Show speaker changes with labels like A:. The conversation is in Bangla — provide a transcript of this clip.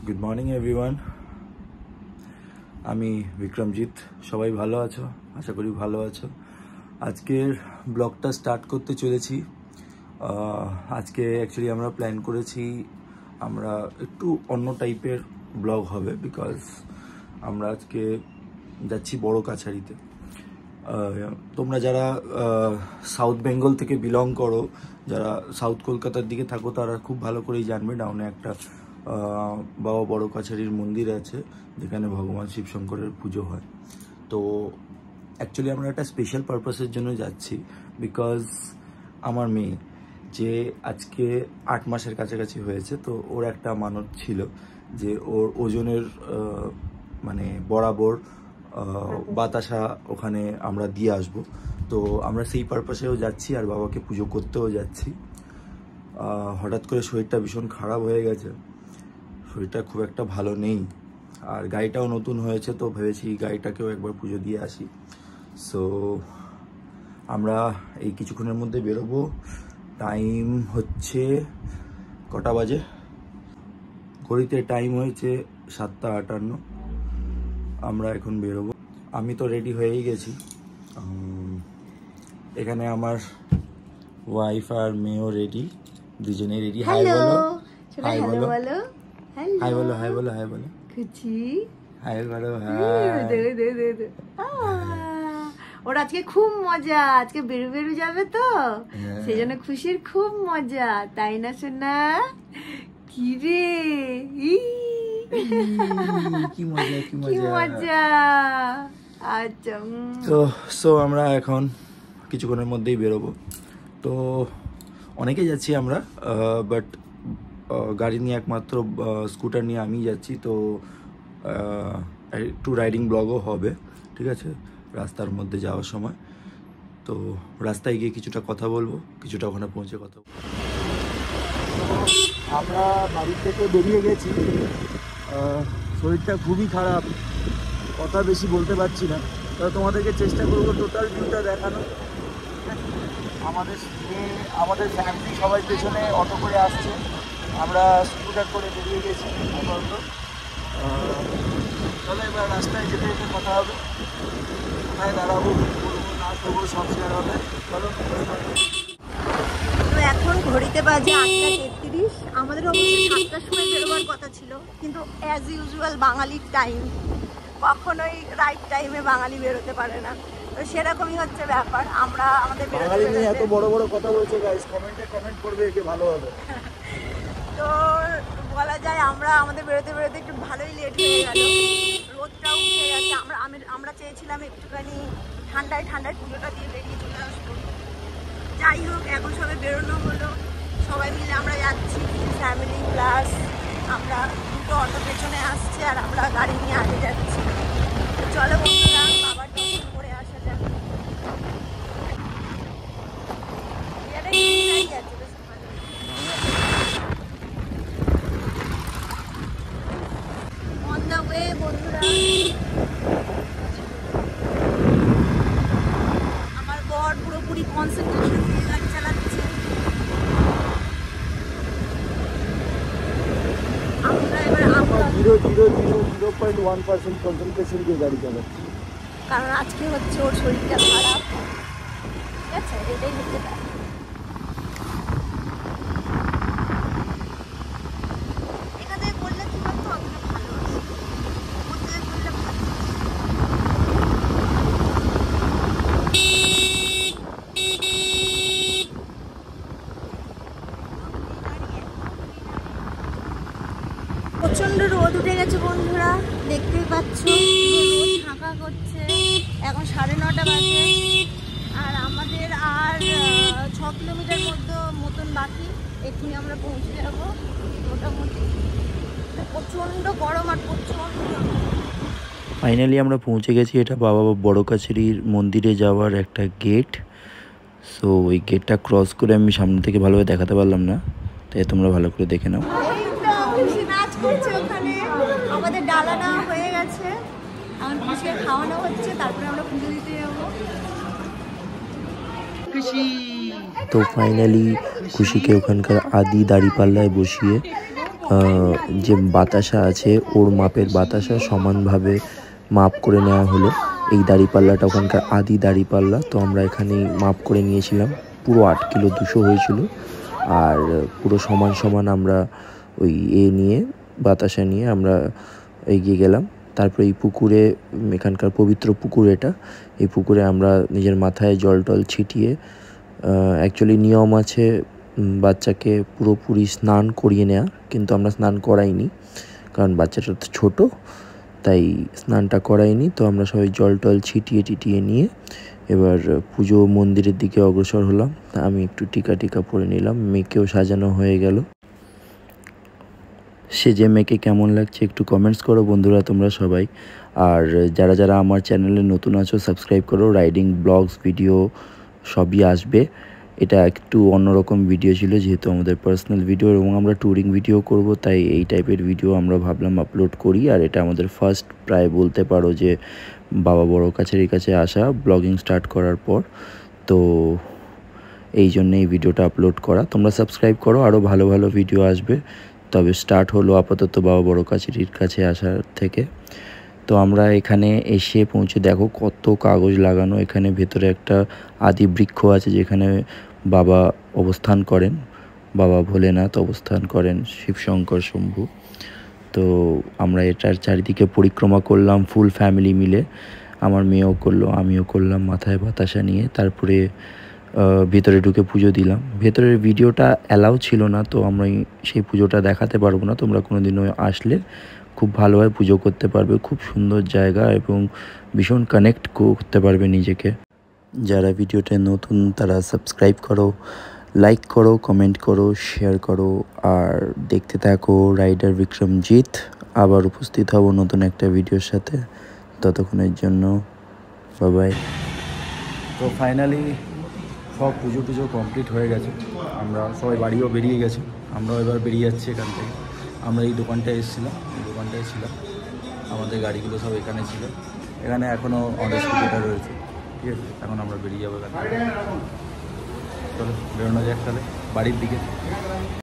A: Good morning everyone. আমি বিক্রমজিৎ। সবাই ভালো আছো? আশা করি ভালো আছো। আজকের ব্লগটা স্টার্ট করতে চলেছি। আজকে অ্যাকচুয়ালি আমরা প্ল্যান করেছি আমরা একটু অন্য টাইপের ব্লগ হবে, বিকজ আমরা আজকে যাচ্ছি বড় কাছারিতে। তোমরা যারা সাউথ বেঙ্গল থেকে বিলং করো, যারা সাউথ কলকাতার দিকে থাকো, তারা খুব ভালো করেই জানবে ডাউনে একটা বাবা বড় কাছারির মন্দির আছে, যেখানে ভগবান শিব শঙ্করের পুজো হয়। তো অ্যাকচুয়ালি আমরা একটা স্পেশাল পারপাসের জন্য যাচ্ছি, বিকজ আমার মেয়ে যে আজকে 8 মাসের কাছাকাছি হয়েছে, তো ওর একটা মানত ছিল যে ওর ওজনের মানে বরাবর বাতাসা ওখানে আমরা দিয়ে আসব। তো আমরা সেই পারপাসেও যাচ্ছি আর বাবাকে পুজো করতেও যাচ্ছি। হঠাৎ করে শরীরটা ভীষণ খারাপ হয়ে গেছে, শরীরটা খুব একটা ভালো নেই, আর গাড়িটাও নতুন হয়েছে, তো ভেবেছি গাড়িটাকেও একবার পুজো দিয়ে আসি। সো আমরা এই কিছুক্ষণের মধ্যে বেরোবো। টাইম হচ্ছে কটা বাজে? ঘড়িতে টাইম হয়েছে 7:58। আমরা এখন বেরোবো। আমি তো রেডি হয়েই গেছি। এখানে আমার ওয়াইফ আর মেয়েও রেডি, দুজনেই রেডি। হাই বলো, হাই বলো, হাই বলো, হাই বলো, হাই বলো,
B: খুশি
A: হাই বলো।
B: ওর আজকে খুব মজা, আজকে বেরু বেরু যাবে তো, সেই জন্য খুশির খুব মজা, তাই না সোনা? কি রে,
A: কি মজা, কি
B: কি
A: মজা।
B: মজা। আচ্ছা,
A: তো আমরা এখন কিছুক্ষণের মধ্যেই বেরোবো। তো অনেকেই যাচ্ছি আমরা, বাট গাড়ি নিয়ে একমাত্র স্কুটার নিয়ে আমি যাচ্ছি। তো একটু রাইডিং ব্লগও হবে, ঠিক আছে, রাস্তার মধ্যে যাওয়ার সময়। তো রাস্তায় গিয়ে কিছুটা কথা বলবো, কিছুটা ওখানে পৌঁছে কথা বলবো। আমরা বাড়ি থেকে বেরিয়ে গেছি। শরীরটা খুবই খারাপ, কথা বেশি বলতে পারছি না, তবে তোমাদেরকে চেষ্টা করবো টোটাল ভিউটা দেখানো। আমাদের ফ্যামিলি সবাই পেছনে অটো করে আসছে, আমরা স্কুটার করে বেরিয়ে গেছি আপাতত। চলো এবার রাস্তায় যেতে যেতে কথা হবে, কোথায় দাঁড়াবো, কী করবো না করবো সব শেয়ার হবে। চলো।
B: তো এখন ঘড়িতে বাজে 8:33। আমাদের অবশ্য 7টার সময় বেরোবার কথা ছিল, কিন্তু অ্যাজ ইউজুয়াল বাঙালির টাইম, কখনোই রাইট টাইমে বাঙালি বেরোতে পারে না, তো সেরকমই হচ্ছে ব্যাপার। আমরা আমাদের
A: বাঙালি নিয়ে এত বড় বড় কথা বলছে, গাইস কমেন্টে কমেন্ট করবে, একে ভালো হবে।
B: তো বলা যায় আমরা আমাদের বেরোতে বেরোতে একটু ভালোই লেট হয়ে গেল, রোদটাও উঠে গেছে। আমরা চেয়েছিলাম একটুখানি ঠান্ডায় ঠান্ডায় পুজোটা দিয়ে বেরিয়ে চলে আসবো। যাই হোক, এখন সবাই বেরোনো হলো, সবাই মিলে আমরা যাচ্ছি, ফ্যামিলি প্লাস আমরা দুটো অটো পেছনে আসছে আর আমরা গাড়ি নিয়ে আগে যাচ্ছি। চলো বন্ধুরা, বাবার দর্শন করে আসা যাক। অন দ্য ওয়ে বন্ধুরা, আমার বর পুরোপুরি কনসেন্ট্রেশন দিয়ে গাড়ি চালাচ্ছে। আমরা এবার
A: 0.1% কনসেন্ট্রেশন দিয়ে গাড়ি চালাচ্ছে,
B: কারণ আজকে হচ্ছে ওর শরীরটা খারাপ, ঠিক আছে, এটাই হচ্ছে ব্যাপার। এখানে বললে কি বলতো, অতটা ভালো আছে, ওতে বললে ভালো। প্রচন্ড রোদ উঠে গেছে বন্ধুরা, দেখতেই পাচ্ছ, রোদ ফাঁকা করছে। এখন 9:30 বাজে, আর আমাদের আর 6 কিলোমিটার মতন বাকি, এক্ষুনি আমরা পৌঁছে যাবো মোটামুটি। প্রচন্ড গরম আর প্রচন্ড।
C: ফাইনালি আমরা পৌঁছে গেছি। এটা বাবা বড় কাছারির মন্দিরে যাওয়ার একটা গেট। সো ওই গেটটা ক্রস করে আমি সামনে থেকে ভালোভাবে দেখাতে পারলাম না, তাই তোমরা ভালো করে দেখে নাও।
B: খুশি নাচ করছে ওখানে, আমাদের ডালা নেওয়া হয়ে গেছে, এখন খুশিকে খাওয়ানো হচ্ছে, তারপরে আমরা পুজো দিতে যাবো।
C: তো ফাইনালি খুশিকে ওখানকার আদি দাঁড়িপাল্লায় বসিয়ে যে বাতাসা আছে ওর মাপের বাতাসা সমানভাবে মাপ করে নেওয়া হলো। এই দাঁড়িপাল্লাটা ওখানকার আদি দাঁড়িপাল্লা, তো আমরা এখানেই মাপ করে নিয়েছিলাম। পুরো 8 কিলো 200 হয়েছিল। আর পুরো সমান সমান আমরা ওই নিয়ে বাতাসা নিয়ে আমরা এগিয়ে গেলাম। তারপরে এই পুকুরে, এখানকার পবিত্র পুকুর এটা, এই পুকুরে আমরা নিজের মাথায় জল টল ছিটিয়ে, অ্যাকচুয়ালি নিয়ম আছে বাচ্চাকে পুরোপুরি স্নান করিয়ে নেওয়া, কিন্তু আমরা স্নান করাইনি কারণ বাচ্চাটা তো ছোটো, তাই স্নানটা করাইনি। তো আমরা সবাই জল টল ছিটিয়ে নিয়ে এবার পুজো মন্দিরের দিকে অগ্রসর হলাম। আমি একটু টিকা পরে নিলাম, মেয়েকেও সাজানো হয়ে গেল। সেজে মেয়েকে কেমন লাগছে একটু কমেন্টস করো বন্ধুরা তোমরা সবাই। আর যারা আমার চ্যানেলে নতুন আছো সাবস্ক্রাইব করো। রাইডিং ব্লগস ভিডিও সবই আসবে। এটা একটু অন্যরকম ভিডিও ছিল, যেহেতু আমাদের পার্সোনাল ভিডিও এবং আমরা ট্যুরিং ভিডিও করব, তাই এই টাইপের ভিডিও আমরা ভাবলাম আপলোড করি। আর এটা আমাদের ফার্স্ট প্রায় বলতে পারো যে বাবা বড় কাছের কাছে আসা ব্লগিং স্টার্ট করার পর, তো এই জন্য এই ভিডিওটা আপলোড করা। তোমরা সাবস্ক্রাইব করো, আরও ভালো ভালো ভিডিও আসবে। তবে স্টার্ট হলো আপাতত বাবা বড় কাছেরির কাছে আসার থেকে। তো আমরা এখানে এসে পৌঁছে দেখো কত কাগজ লাগানো। এখানে ভেতরে একটা আদি বৃক্ষ আছে যেখানে বাবা অবস্থান করেন, বাবা ভোলেনাথ অবস্থান করেন, শিবশঙ্কর শম্ভু। তো আমরা এটার চারিদিকে পরিক্রমা করলাম ফুল ফ্যামিলি মিলে। আমার মেয়েও করলো, আমিও করলাম মাথায় বাতাসা নিয়ে। তারপরে ভেতরে ঢুকে পুজো দিলাম। ভেতরের ভিডিওটা অ্যালাউ ছিল না, তো আমরা সেই পুজোটা দেখাতে পারবো না। তোমরা কোনো দিনও আসলে খুব ভালোভাবে পুজো করতে পারবে। খুব সুন্দর জায়গা এবং ভীষণ কানেক্ট করতে পারবে নিজেকে। যারা ভিডিওতে নতুন তারা সাবস্ক্রাইব করো, লাইক করো, কমেন্ট করো, শেয়ার করো। আর দেখতে থাকো রাইডার বিক্রমজিৎ। আবার উপস্থিত হব নতুন একটা ভিডিওর সাথে। ততক্ষণের জন্য বাই বাই।
A: তো ফাইনালি সব পুজো টুজো কমপ্লিট হয়ে গেছে। আমরা সবাই বাড়িও বেরিয়ে গেছে, আমরাও এবার বেরিয়ে যাচ্ছি এখান থেকে। আমরা এই দোকানটায় এসেছিলাম, এই দোকানটায় ছিলাম, আমাদের গাড়িগুলো সব এখানে ছিল। এখানে এখনও অনেক স্কুটিটা রয়েছে, ঠিক আছে। এখন আমরা বেরিয়ে যাবো এখান থেকে। চলো বেরোনো যাক তাহলে বাড়ির দিকে।